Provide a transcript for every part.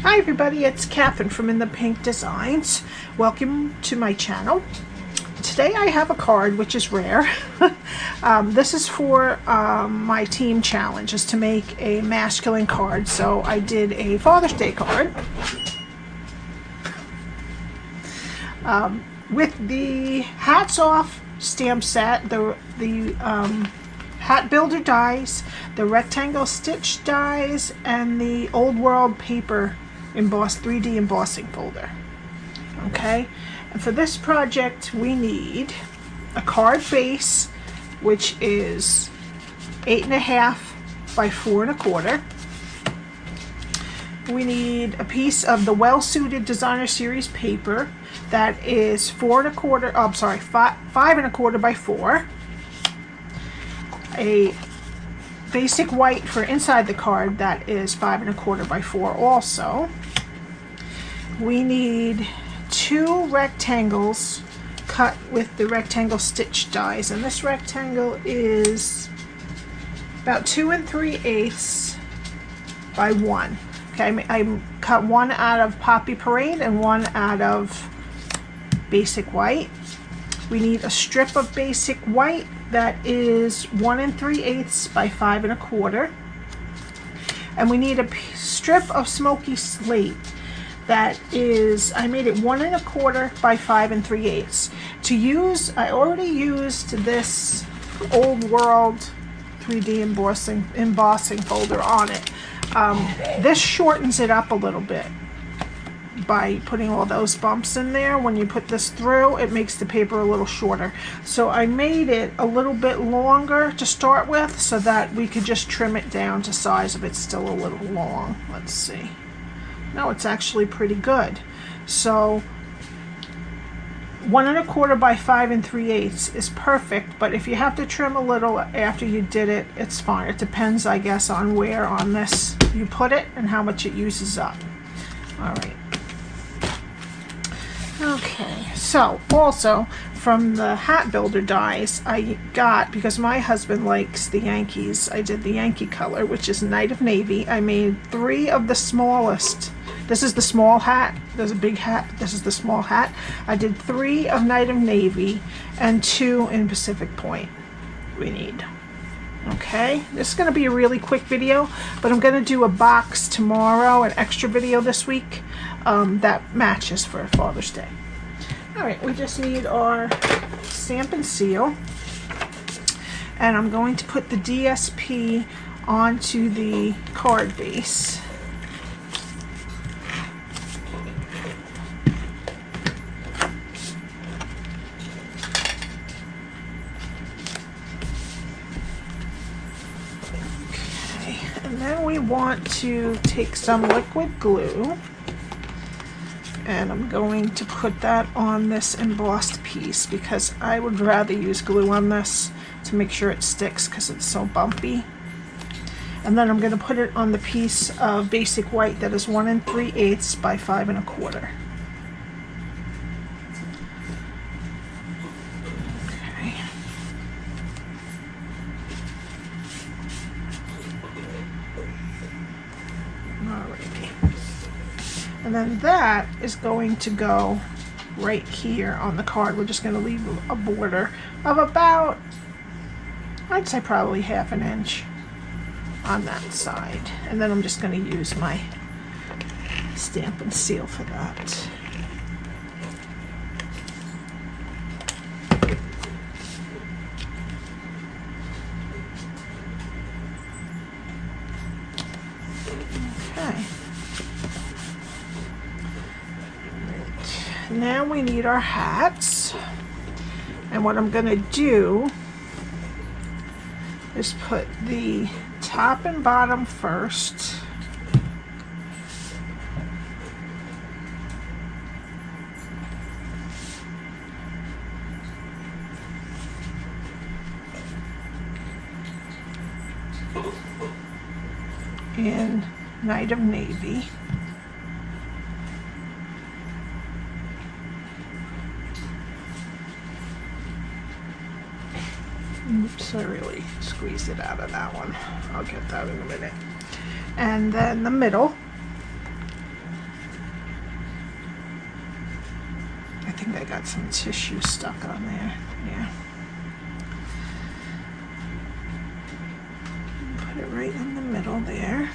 Hi everybody, it's Catherine from In the Pink Designs. Welcome to my channel. Today I have a card which is rare. This is for my team challenge, is to make a masculine card. So I did a Father's Day card with the Hats Off stamp set, the hat builder dies, the rectangle stitch dies, and the Old World paper embossed 3D embossing folder. Okay, and for this project we need a card base which is 8.5 by 4 1/4. We need a piece of the Well Suited Designer Series paper that is 4 1/4, oh, I'm sorry, 5 1/4 by 4. A basic white for inside the card that is 5 1/4 by 4 also. We need 2 rectangles cut with the rectangle stitch dies, and this rectangle is about 2 3/8 by 1. Okay, I cut one out of Poppy Parade and one out of basic white. We need a strip of basic white that is 1 3/8 by 5 1/4, and we need a strip of smoky slate that is, I made it 1 1/4 by 5 3/8. To use, I already used this Old World 3D embossing folder on it. This shortens it up a little bit by putting all those bumps in there. When you put this through, it makes the paper a little shorter. So I made it a little bit longer to start with so that we could just trim it down to size if it's still a little long. Let's see. No, it's actually pretty good. So 1 1/4 by 5 3/8 is perfect, but if you have to trim a little after you did it, it's fine. It depends, I guess, on where on this you put it and how much it uses up. All right. Okay, so also from the hat builder dies I got, because my husband likes the Yankees, I did the Yankee color, which is Night of Navy. I made 3 of the smallest. This is the small hat, there's a big hat, this is the small hat. I did 3 of Night of Navy and 2 in Pacific Point we need. Okay, this is going to be a really quick video, but I'm going to do a box tomorrow, an extra video this week that matches for Father's Day. Alright, we just need our stamp and seal, and I'm going to put the DSP onto the card base. And then we want to take some liquid glue, and I'm going to put that on this embossed piece because I would rather use glue on this to make sure it sticks because it's so bumpy. And then I'm going to put it on the piece of basic white that is 1 3/8 by 5 1/4. And then that is going to go right here on the card. We're just going to leave a border of about, I'd say probably 1/2 inch on that side. And then I'm just going to use my stamp and seal for that. Okay. Now we need our hats, and what I'm going to do is put the top and bottom first, in Night of Navy. Oops, I really squeezed it out of that one. I'll get that in a minute. And then the middle. got some tissue stuck on there. Yeah. Put it right in the middle there.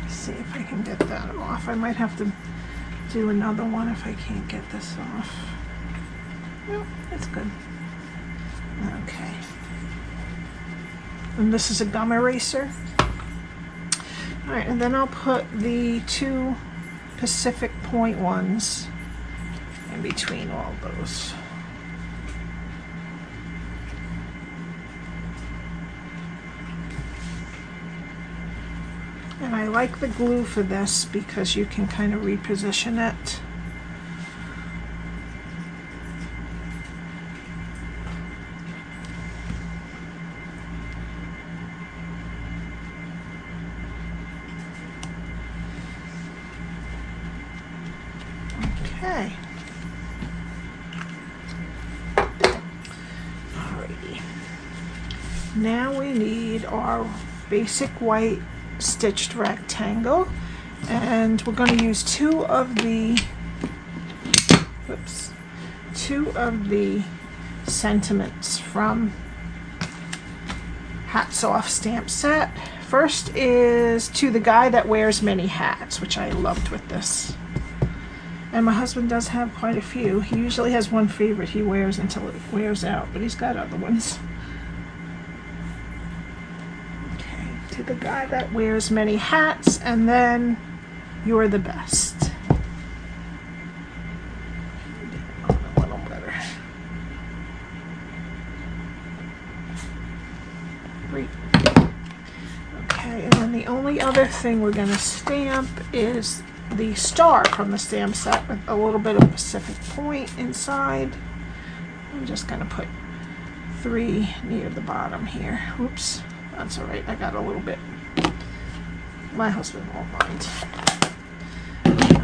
See if I can get that off. I might have to do another one if I can't get this off. No, that's good. Okay. And this is a gum eraser. Alright, and then I'll put the 2 Pacific Point ones in between all those. And I like the glue for this because you can kind of reposition it. Okay. Alrighty. Now we need our basic white stitched rectangle, and we're going to use two of the sentiments from Hats Off stamp set. First is To the Guy That Wears Many Hats, which I loved with this. And my husband does have quite a few. He usually has one favorite he wears until it wears out, but he's got other ones. Okay, To the Guy That Wears Many Hats, and then You're the Best. A little better. Great. Okay, and then the only other thing we're going to stamp is the star from the stamp set with a little bit of Pacific Point inside. I'm just going to put 3 near the bottom here. Oops, that's all right. I got a little bit. My husband won't mind.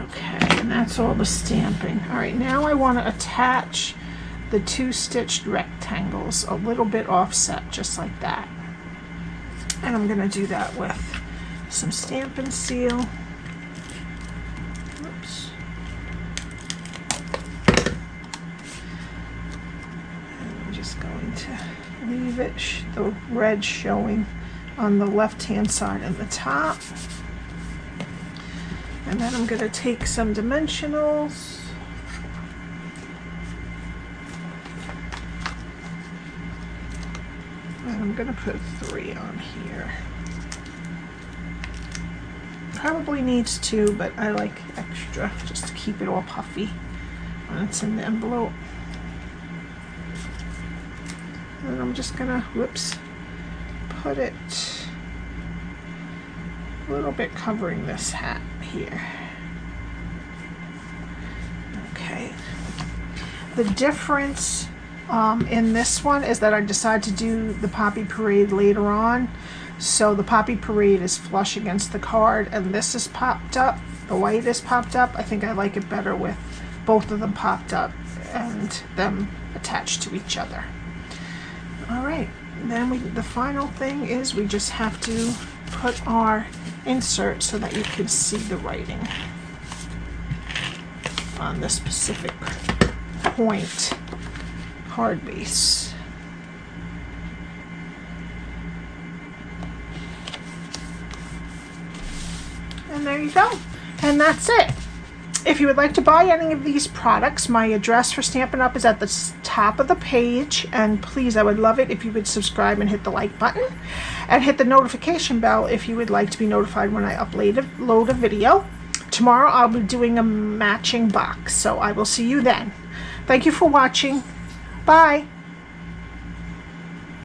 Okay, and that's all the stamping. All right, now I want to attach the 2 stitched rectangles a little bit offset, just like that. And I'm going to do that with some Stampin' Seal. Going to leave it the red showing on the left hand side and the top, and then I'm going to take some dimensionals and I'm going to put 3 on here. Probably needs 2, but I like extra just to keep it all puffy when it's in the envelope. And I'm just gonna, put it a little bit covering this hat here. Okay. The difference in this one is that I decided to do the Poppy Parade later on. So the Poppy Parade is flush against the card, and this is popped up. The white is popped up. I think I like it better with both of them popped up and them attached to each other. Alright, then the final thing is we just have to put our insert so that you can see the writing on this Pacific Point card base. And there you go. And that's it. If you would like to buy any of these products, my address for Stampin' Up! Is at the top of the page, and please, I would love it if you would subscribe and hit the like button, and hit the notification bell if you would like to be notified when I upload a video. Tomorrow I'll be doing a matching box, so I will see you then. Thank you for watching. Bye!